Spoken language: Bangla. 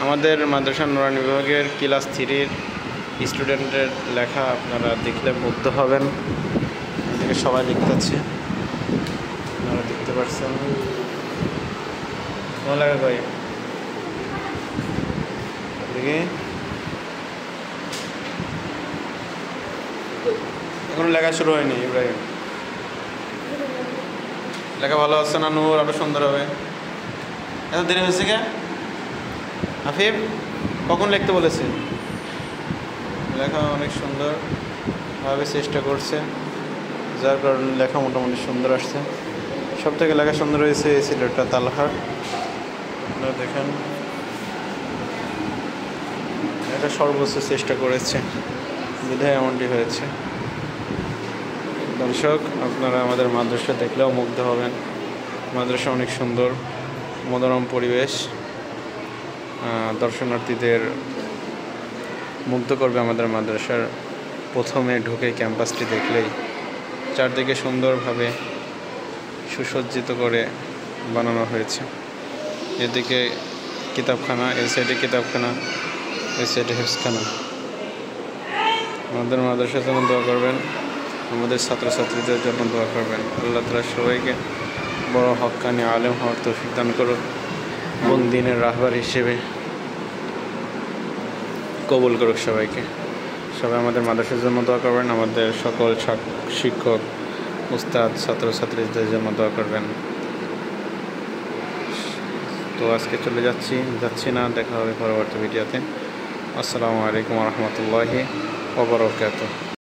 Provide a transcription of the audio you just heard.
আমাদের মাদ্রাসা নুরানি বিভাগের ক্লাস 3-র স্টুডেন্টের লেখা আপনারা দেখলে মুগ্ধ হবেন। এদিকে সবাই লিখতেছে, আপনারা দেখতে পাচ্ছেন। কোন লেখা কই? এদিকে এখনো লেখা শুরু হয়নি। ইব্রাহিম, লেখা ভালো আছে না? নূর আরো সুন্দর হবে। এত দেরি হয়েছে কে? আফিফ কখন লিখতে বলেছে? লেখা অনেক সুন্দরভাবে চেষ্টা করছে, যার কারণে লেখা মোটামুটি সুন্দর আসছে। সব থেকে লেখা সুন্দর হয়েছে এই ছেলেটা তালহার। আপনারা দেখেন, এটা সর্বোচ্চ চেষ্টা করেছে, বিধায় এমনটি হয়েছে। দর্শক, আপনারা আমাদের মাদ্রাসা দেখলেও মুগ্ধ হবেন। মাদ্রাসা অনেক সুন্দর, মনোরম পরিবেশ, দর্শনার্থীদের মুগ্ধ করবে। আমাদের মাদ্রাসার প্রথমে ঢুকে ক্যাম্পাসটি দেখলেই চারদিকে সুন্দরভাবে সুসজ্জিত করে বানানো হয়েছে। এদিকে কিতাবখানা, এই সাইডে কিতাবখানা, এই সাইডে হেফজখানা। আমাদের মাদ্রাসার জন্য দোয়া করবেন, আমাদের ছাত্রছাত্রীদের জন্য দোয়া করবেন। আল্লাহ তাআলা সবাইকে বড় হক্কানি আলেম হওয়ার তৌফিক দান করুন এবং দ্বীনের রাহবার হিসেবে কবুল করুক সবাইকে। সবাই আমাদের মাদ্রাসার জন্য দোয়া করবেন, আমাদের সকল শিক্ষক, উস্তাদ, ছাত্রছাত্রীদের জন্য দোয়া করবেন। তো আজকে চলে যাচ্ছি না, দেখা হবে পরবর্তী ভিডিওতে। আসসালামু আলাইকুম ওয়া রাহমাতুল্লাহি ওয়া বারাকাতুহু।